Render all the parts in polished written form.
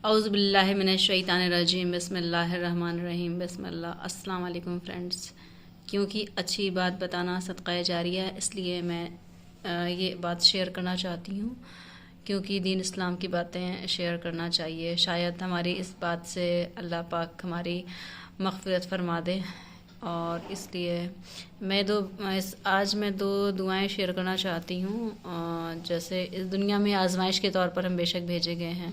اعوذ باللہ من الشیطان الرجیم بسم اللہ الرحمن الرحیم بسم اللہ۔ السلام علیکم فرینڈز، کیونکہ اچھی بات بتانا صدقہ جاریہ ہے، اس لیے میں یہ بات شیئر کرنا چاہتی ہوں، کیونکہ دین اسلام کی باتیں شیئر کرنا چاہیے۔ شاید ہماری اس بات سے اللہ پاک ہماری مغفرت فرما دے، اور اس لیے آج میں دو دعائیں شیئر کرنا چاہتی ہوں۔ جیسے اس دنیا میں آزمائش کے طور پر ہم بے شک بھیجے گئے ہیں،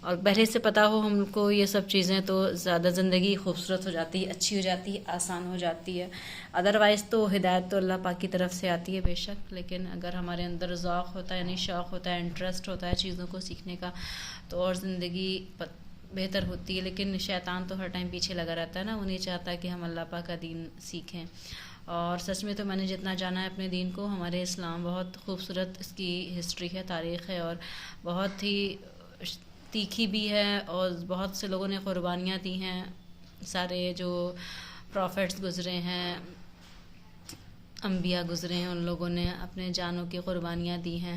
اور پہلے سے پتہ ہو ہم کو یہ سب چیزیں تو زیادہ زندگی خوبصورت ہو جاتی ہے، اچھی ہو جاتی ہے، آسان ہو جاتی ہے۔ ادروائز تو ہدایت تو اللہ پاک کی طرف سے آتی ہے بے شک، لیکن اگر ہمارے اندر ذوق ہوتا ہے، یعنی شوق ہوتا ہے، انٹرسٹ ہوتا ہے چیزوں کو سیکھنے کا، تو اور زندگی بہتر ہوتی ہے۔ لیکن شیطان تو ہر ٹائم پیچھے لگا رہتا ہے نا، وہ نہیں چاہتا کہ ہم اللہ پاک کا دین سیکھیں۔ اور سچ میں تو میں نے جتنا جانا ہے اپنے دین کو، ہمارے اسلام بہت خوبصورت اس کی ہسٹری ہے، تاریخ ہے، اور بہت ہی تیکھی بھی ہے، اور بہت سے لوگوں نے قربانیاں دی ہیں۔ سارے جو پروفٹس گزرے ہیں، انبیاء گزرے ہیں، ان لوگوں نے اپنے جانوں کی قربانیاں دی ہیں۔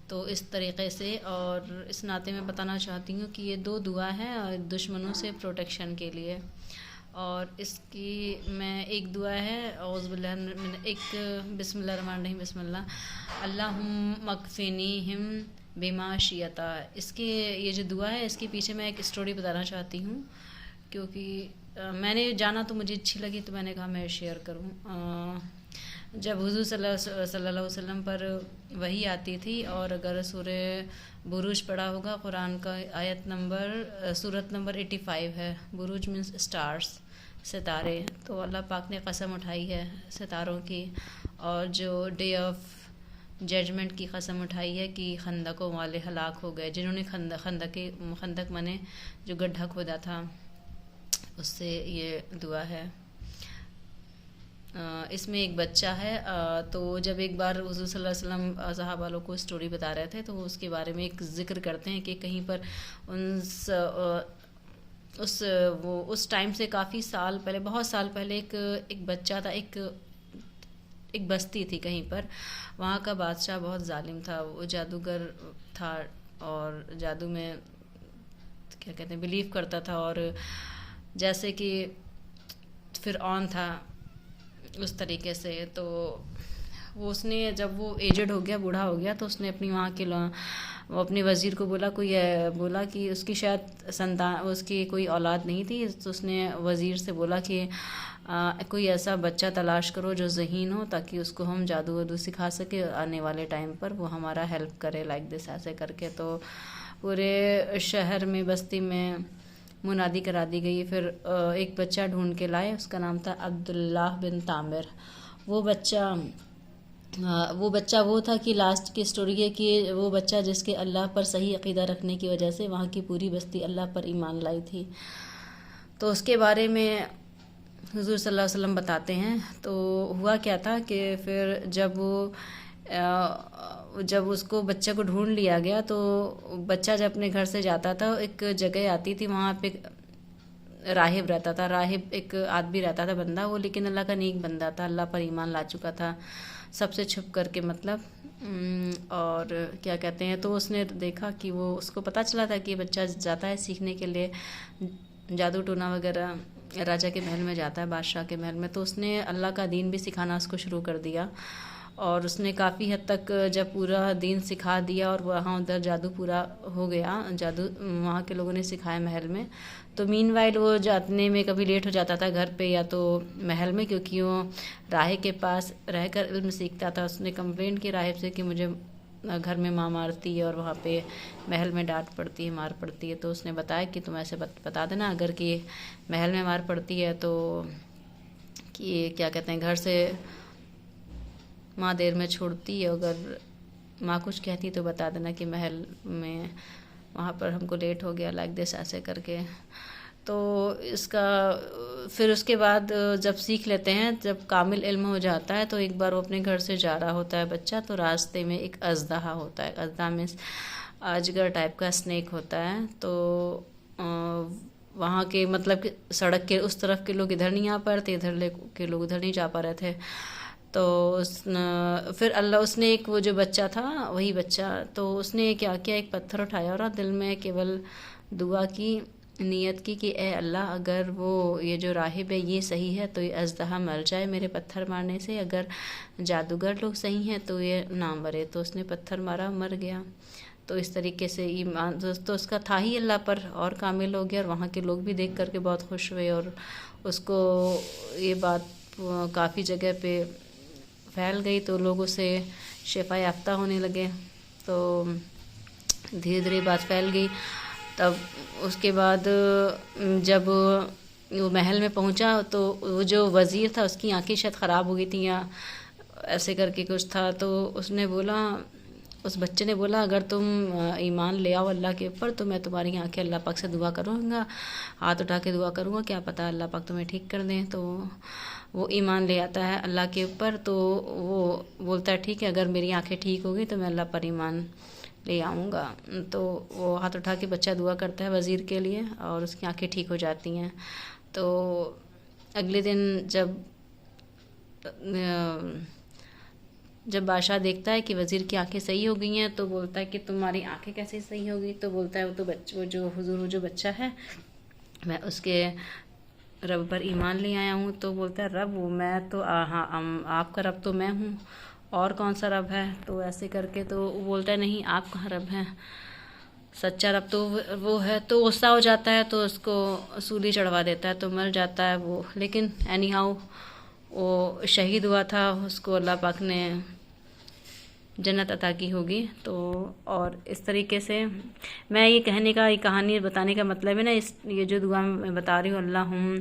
تو اس طریقے سے، اور اس ناطے میں بتانا چاہتی ہوں کہ یہ دو دعا ہے دشمنوں سے پروٹیکشن کے لیے۔ اور اس کی میں ایک دعا ہے اعوذ باللہ ایک بسم اللہ الرحمن الرحیم بسم اللہ اللہم اکفینیہم بما شئتا۔ اس کے یہ جو دعا ہے، اس کے پیچھے میں ایک اسٹوری بتانا چاہتی ہوں، کیونکہ میں نے جانا تو مجھے اچھی لگی، تو میں نے کہا میں شیئر کروں۔ جب حضور صلی اللہ علیہ وسلم پر وحی آتی تھی، اور اگر سورہ بروج پڑھا ہوگا، قرآن کا سورت نمبر 85 ہے، بروج مینس اسٹارز، ستارے، تو اللہ پاک نے قسم اٹھائی ہے ستاروں کی، اور جو ڈے آف ججمنٹ کی قسم اٹھائی ہے کہ خندقوں والے ہلاک ہو گئے، جنہوں نے خندق منے جو گڈھا کھودا تھا، اس سے یہ دعا ہے۔ اس میں ایک بچہ ہے، تو جب ایک بار حضور صلی اللہ علیہ وسلم صحابہ والوں کو اسٹوری بتا رہے تھے، تو اس کے بارے میں ایک ذکر کرتے ہیں کہ کہیں پر اس ٹائم سے کافی سال پہلے، بہت سال پہلے ایک بچہ تھا، ایک بستی تھی کہیں پر، وہاں کا بادشاہ بہت ظالم تھا، وہ جادوگر تھا، اور جادو میں کیا کہتے ہیں بلیو کرتا تھا، اور جیسے کہ فرعون تھا اس طریقے سے۔ تو اس نے جب وہ ایجڈ ہو گیا، بوڑھا ہو گیا، تو اس نے اپنی وہاں کے وہ اپنے وزیر کو بولا کہ اس کی شاید اس کی کوئی اولاد نہیں تھی، تو اس نے وزیر سے بولا کہ کوئی ایسا بچہ تلاش کرو جو ذہین ہو، تاکہ اس کو ہم جادو ودو سکھا سکے، آنے والے ٹائم پر وہ ہمارا ہیلپ کرے، لائک دس ایسے کر کے۔ تو پورے شہر میں، بستی میں منادی کرا دی گئی۔ پھر ایک بچہ ڈھونڈ کے لائے، اس کا نام تھا عبداللہ بن تامر۔ وہ بچہ وہ تھا کہ لاسٹ کی سٹوری ہے کہ وہ بچہ جس کے اللہ پر صحیح عقیدہ رکھنے کی وجہ سے وہاں کی پوری بستی اللہ پر ایمان لائی تھی۔ تو اس کے بارے میں حضور صلی اللہ علیہ وسلم بتاتے ہیں، تو ہوا کیا تھا کہ پھر جب اس کو بچہ کو ڈھونڈ لیا گیا، تو بچہ جب اپنے گھر سے جاتا تھا، ایک جگہ آتی تھی، وہاں پہ راہب رہتا تھا، ایک آدمی رہتا تھا بندہ، وہ لیکن اللہ کا نیک بندہ تھا، اللہ پر ایمان لا چکا تھا سب سے چھپ کر کے، مطلب اور کیا کہتے ہیں، تو اس نے دیکھا کہ اس کو پتہ چلا تھا کہ یہ بچہ جاتا ہے سیکھنے کے لیے، جادو ٹونا وغیرہ، راجا کے محل میں جاتا ہے، بادشاہ کے محل میں، تو اس نے اللہ کا دین بھی سکھانا اس کو شروع کر دیا، اور اس نے کافی حد تک جب پورا دین سکھا دیا، اور وہاں ادھر جادو پورا ہو گیا، جادو وہاں کے لوگوں نے سکھایا محل میں، تو مین وائل وہ جانے میں کبھی لیٹ ہو جاتا تھا گھر پہ یا تو محل میں، کیونکہ وہ راہب کے پاس رہ کر علم سیکھتا تھا۔ اس نے کمپلین کی راہب سے کہ مجھے گھر میں ماں مارتی ہے، اور وہاں پہ محل میں ڈانٹ پڑتی ہے، مار پڑتی ہے، تو اس نے بتایا کہ تم ایسے بتا دینا، اگر کہ محل میں مار پڑتی ہے تو کہ کیا کہتے ہیں گھر سے ماں دیر میں چھوڑتی ہے، اگر ماں کچھ کہتی تو بتا دینا کہ محل میں وہاں پر ہم کو لیٹ ہو گیا، لائک دس ایسے کر کے۔ تو پھر اس کے بعد جب سیکھ لیتے ہیں، جب کامل علم ہو جاتا ہے، تو ایک بار وہ اپنے گھر سے جا رہا ہوتا ہے بچہ، تو راستے میں ایک اژدہا ہوتا ہے، اژدہا مینس اجگر ٹائپ کا اسنیک ہوتا ہے، تو وہاں کے مطلب کہ سڑک کے اس طرف کے لوگ ادھر نہیں آ پا رہے تھے، ادھر کے لوگ ادھر نہیں جا پا رہے تھے، تو پھر اللہ اس نے ایک وہ جو بچہ تھا وہی بچہ، تو اس نے کیا کیا، ایک پتھر اٹھایا اور دل میں کیول دعا کی، نیت کی کہ اے اللہ اگر وہ یہ جو راہب ہے یہ صحیح ہے تو یہ اژدہا مر جائے میرے پتھر مارنے سے، اگر جادوگر لوگ صحیح ہیں تو یہ نہ مرے۔ تو اس نے پتھر مارا، مر گیا۔ تو اس طریقے سے ایمان تو اس کا تھا ہی اللہ پر اور کامل ہو گیا، اور وہاں کے لوگ بھی دیکھ کر کے بہت خوش ہوئے، اور اس کو یہ بات کافی جگہ پہ پھیل گئی تو لوگ اسے شفا یافتہ ہونے لگے۔ تو دھیرے دھیرے بات پھیل گئی۔ تب اس کے بعد جب وہ محل میں پہنچا تو وہ جو وزیر تھا اس کی آنکھیں شاید خراب ہو گئی تھیں یا ایسے کر کے کچھ تھا، تو اس نے بولا، اس بچے نے بولا اگر تم ایمان لے آؤ اللہ کے اوپر تو میں تمہاری آنکھیں اللہ پاک سے دعا کروں گا، ہاتھ اٹھا کے دعا کروں گا، کیا پتہ اللہ پاک تمہیں ٹھیک کر دیں۔ تو وہ ایمان لے آتا ہے اللہ کے اوپر، تو وہ بولتا ہے ٹھیک ہے اگر میری آنکھیں ٹھیک ہو گئی تو میں اللہ پر ایمان لے آؤں گا۔ تو وہ ہاتھ اٹھا کے بچہ دعا کرتا ہے وزیر کے لیے اور اس کی آنکھیں ٹھیک ہو جاتی ہیں۔ تو اگلے دن جب بادشاہ دیکھتا ہے کہ وزیر کی آنکھیں صحیح ہو گئی ہیں تو بولتا ہے کہ تمہاری آنکھیں کیسے صحیح ہو گئی؟ تو بولتا ہے وہ تو وہ جو حضور وہ جو بچہ ہے میں اس کے رب پر ایمان لے آیا ہوں۔ تو بولتا ہے رب میں تو ہاں آپ کا رب تو میں ہوں، اور کون سا رب ہے؟ تو ایسے کر کے تو وہ بولتا ہے نہیں آپ کہاں رب ہیں، سچا رب تو وہ ہے۔ تو غصہ ہو جاتا ہے تو اس کو سولی چڑھوا دیتا ہے تو مر جاتا ہے وہ، لیکن اینی ہاؤ وہ شہید ہوا تھا، اس کو اللہ پاک نے جنت عطا کی ہوگی۔ تو اور اس طریقے سے میں یہ کہنے کا، یہ کہانی بتانے کا مطلب ہے نا، یہ جو دعا میں بتا رہی ہوں اللہم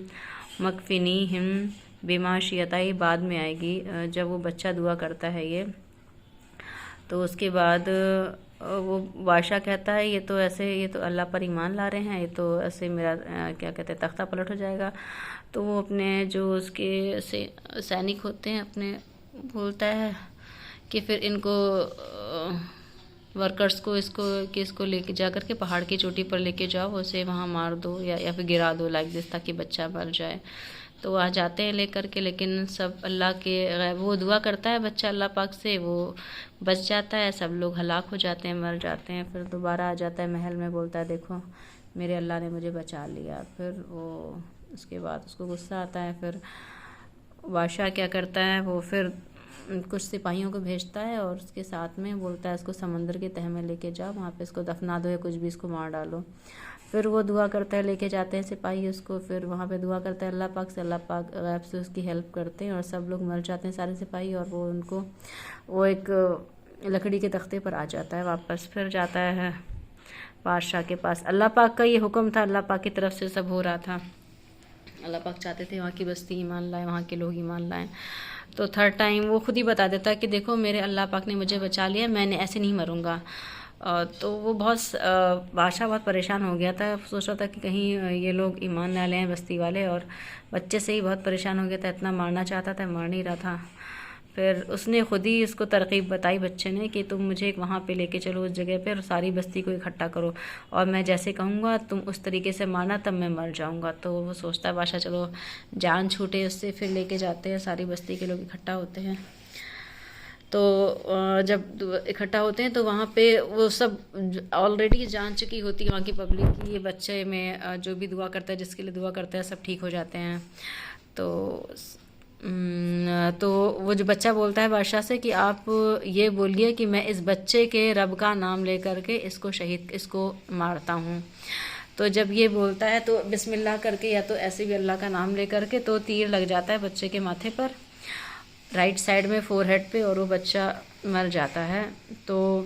مکفنیہم بما شئت بعد میں آئے گی، جب وہ بچہ دعا کرتا ہے یہ، تو اس کے بعد وہ بادشاہ کہتا ہے یہ تو ایسے، یہ تو اللہ پر ایمان لا رہے ہیں، یہ تو ایسے میرا کیا کہتے ہیں تختہ پلٹ ہو جائے گا۔ تو وہ اپنے جو اس کے سینک ہوتے ہیں اپنے بولتا ہے کہ پھر ان کو ورکرز کو اس کو لے کے جا کر کے پہاڑ کی چوٹی پر لے کے جاؤ، اسے وہاں مار دو یا پھر گرا دو لائک دس تاکہ بچہ مر جائے۔ تو وہ آ جاتے ہیں لے کر کے، لیکن سب اللہ کے غیب، وہ دعا کرتا ہے بچہ اللہ پاک سے، وہ بچ جاتا ہے، سب لوگ ہلاک ہو جاتے ہیں، مر جاتے ہیں۔ پھر دوبارہ آ جاتا ہے محل میں، بولتا ہے دیکھو میرے اللہ نے مجھے بچا لیا۔ پھر وہ اس کے بعد اس کو غصہ آتا ہے، پھر بادشاہ کیا کرتا ہے وہ پھر کچھ سپاہیوں کو بھیجتا ہے اور اس کے ساتھ میں بولتا ہے اس کو سمندر کے تہہ میں لے کے جاؤ، وہاں پہ اس کو دفنا دو یا کچھ بھی اس کو مار ڈالو۔ پھر وہ دعا کرتا ہے، لے کے جاتے ہیں سپاہی اس کو، پھر وہاں پہ دعا کرتا ہے اللہ پاک سے، اللہ پاک غیب سے اس کی ہیلپ کرتے ہیں اور سب لوگ مر جاتے ہیں سارے سپاہی، اور وہ ان کو وہ ایک لکڑی کے تختے پر آ جاتا ہے واپس، پھر جاتا ہے بادشاہ کے پاس۔ اللہ پاک کا یہ حکم تھا، اللہ پاک کی طرف سے سب ہو رہا تھا، اللہ پاک چاہتے تھے وہاں کی بستی ایمان لائے، وہاں کے لوگ ایمان لائیں۔ تو تھرڈ ٹائم وہ خود ہی بتا دیتا ہے کہ دیکھو میرے اللہ پاک نے مجھے بچا لیا، میں نے ایسے نہیں مروں گا۔ تو وہ بہت بادشاہ بہت پریشان ہو گیا تھا، سوچ رہا تھا کہ کہیں یہ لوگ ایمان نہ لیں بستی والے، اور بچے سے ہی بہت پریشان ہو گیا تھا، اتنا مارنا چاہتا تھا مار نہیں رہا تھا۔ پھر اس نے خود ہی اس کو ترغیب بتائی بچے نے کہ تم مجھے وہاں پہ لے کے چلو اس جگہ پہ اور ساری بستی کو اکٹھا کرو، اور میں جیسے کہوں گا تم اس طریقے سے مارنا، تب میں مر جاؤں گا۔ تو وہ سوچتا ہے بادشاہ چلو جان چھوٹے اس سے، پھر لے کے جاتے ہیں، ساری بستی کے لوگ اکٹھا ہوتے ہیں۔ تو جب اکٹھا ہوتے ہیں تو وہاں پہ وہ سب آلریڈی جان چکی ہوتی ہے وہاں کی پبلک کی، یہ بچے میں جو بھی دعا کرتا ہے، جس کے لیے دعا کرتا ہے سب ٹھیک ہو جاتے ہیں۔ تو وہ جو بچہ بولتا ہے بادشاہ سے کہ آپ یہ بولیے کہ میں اس بچے کے رب کا نام لے کر کے اس کو مارتا ہوں۔ تو جب یہ بولتا ہے تو بسم اللہ کر کے یا تو ایسے بھی اللہ کا نام لے کر کے تو تیر لگ جاتا ہے بچے کے ماتھے پر، رائٹ سائڈ میں فور ہیڈ پہ، اور وہ بچہ مر جاتا ہے۔ تو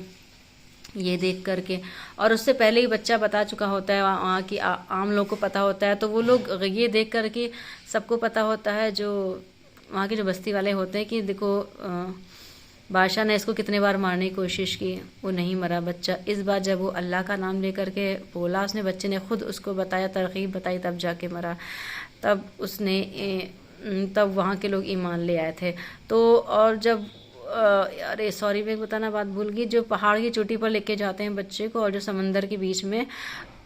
یہ دیکھ کر کے، اور اس سے پہلے ہی بچہ بتا چکا ہوتا ہے، وہاں کی عام لوگ کو پتہ ہوتا ہے، تو وہ لوگ یہ دیکھ کر کے سب کو پتہ ہوتا ہے، جو وہاں کے جو بستی والے ہوتے ہیں، کہ دیکھو بادشاہ نے اس کو کتنے بار مارنے کی کوشش کی، وہ نہیں مرا بچہ۔ اس بار جب وہ اللہ کا نام لے کر کے بولا، اس نے بچے نے خود اس کو بتایا، ترغیب بتائی، تب جا کے مرا، تب وہاں کے لوگ ایمان لے آئے تھے۔ تو اور جب ارے سوری میں بتانا بات بھول گئی، جو پہاڑ کی چوٹی پر لے کے جاتے ہیں بچے کو اور جو سمندر کے بیچ میں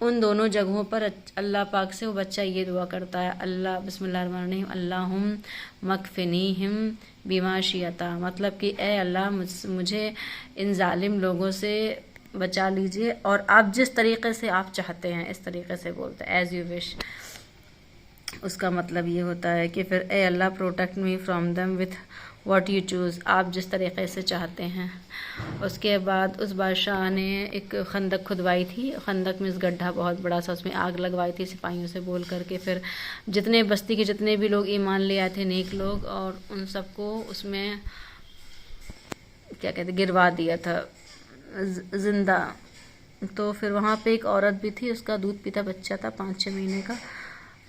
ان دونوں جگہوں پر اللہ پاک سے وہ بچہ یہ دعا کرتا ہے، اللہ بسم اللہ الرحمن الرحیم اللہم مکفنیہم بما شئت، مطلب کہ اے اللہ مجھے ان ظالم لوگوں سے بچا لیجئے، اور آپ جس طریقے سے آپ چاہتے ہیں اس طریقے سے بولتے ہیں، ایز یو وش۔ اس کا مطلب یہ ہوتا ہے کہ پھر اے اللہ protect me from them with what you choose, آپ جس طریقے سے چاہتے ہیں۔ اس کے بعد اس بادشاہ نے ایک خندق کھدوائی تھی، خندق میں اس گڈھا بہت بڑا سا، اس میں آگ لگوائی تھی سپاہیوں سے بول کر کے، پھر جتنے بستی کے جتنے بھی لوگ ایمان لے آئے تھے نیک لوگ، اور ان سب کو اس میں کیا کہتے گروا دیا تھا زندہ۔ تو پھر وہاں پہ ایک عورت بھی تھی، اس کا دودھ پیتا بچہ تھا 5-6 مہینے کا،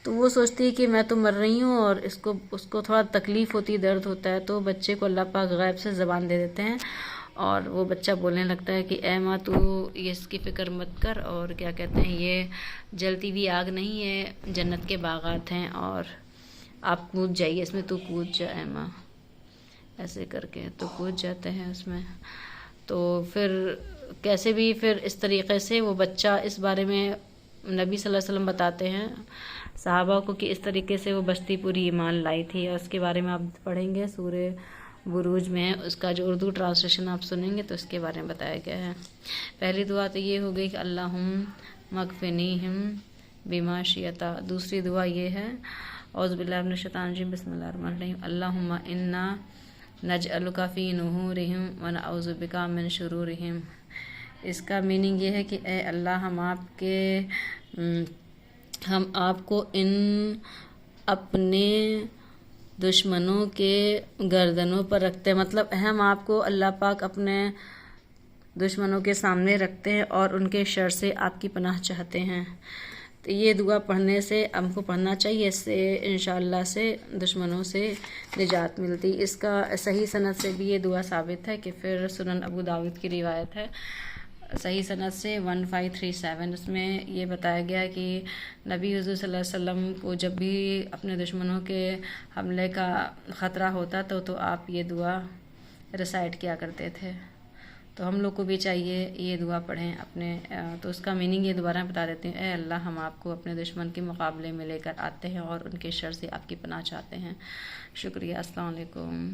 تو وہ سوچتی ہے کہ میں تو مر رہی ہوں، اور اس کو تھوڑا تکلیف ہوتی ہے، درد ہوتا ہے، تو بچے کو اللہ پاک غیب سے زبان دے دیتے ہیں، اور وہ بچہ بولنے لگتا ہے کہ اے ماں تو یہ اس کی فکر مت کر، اور کیا کہتے ہیں یہ جلتی ہوئی آگ نہیں ہے، جنت کے باغات ہیں، اور آپ کود جائیے اس میں، تو کود جا اے ماں، ایسے کر کے تو کود جاتے ہیں اس میں۔ تو پھر کیسے بھی پھر اس طریقے سے وہ بچہ، اس بارے میں نبی صلی اللہ علیہ وسلم بتاتے ہیں صحابہ کو کہ اس طریقے سے وہ بستی پوری ایمان لائی تھی، اور اس کے بارے میں آپ پڑھیں گے سورہ بروج میں، اس کا جو اردو ٹرانسلیشن آپ سنیں گے تو اس کے بارے میں بتایا گیا ہے۔ پہلی دعا تو یہ ہو گئی کہ اللہم مکفنیہم بما شئت۔ دوسری دعا یہ ہے اعوذ باللہ من الشیطان الرجیم بسم اللہ الرحمن الرحیم اللہم انا نجعلک فی نحورہم ونعوذ بک من شرورہم۔ اس کا میننگ یہ ہے کہ اے اللہ ہم آپ کو ان اپنے دشمنوں کے گردنوں پر رکھتے ہیں، مطلب ہم آپ کو اللہ پاک اپنے دشمنوں کے سامنے رکھتے ہیں اور ان کے شر سے آپ کی پناہ چاہتے ہیں۔ تو یہ دعا پڑھنے سے ہم کو پڑھنا چاہیے، اس سے انشاءاللہ سے دشمنوں سے نجات ملتی۔ اس کا صحیح سند سے بھی یہ دعا ثابت ہے کہ پھر سنن ابو داود کی روایت ہے صحیح سند سے 1537، اس میں یہ بتایا گیا کہ نبی حضور صلی اللہ علیہ وسلم کو جب بھی اپنے دشمنوں کے حملے کا خطرہ ہوتا تو آپ یہ دعا ریسائٹ کیا کرتے تھے۔ تو ہم لوگ کو بھی چاہیے یہ دعا پڑھیں اپنے، تو اس کا میننگ یہ دوبارہ بتا دیتے ہیں، اے اللہ ہم آپ کو اپنے دشمن کے مقابلے میں لے کر آتے ہیں اور ان کے شر سے آپ کی پناہ چاہتے ہیں۔ شکریہ، السلام علیکم۔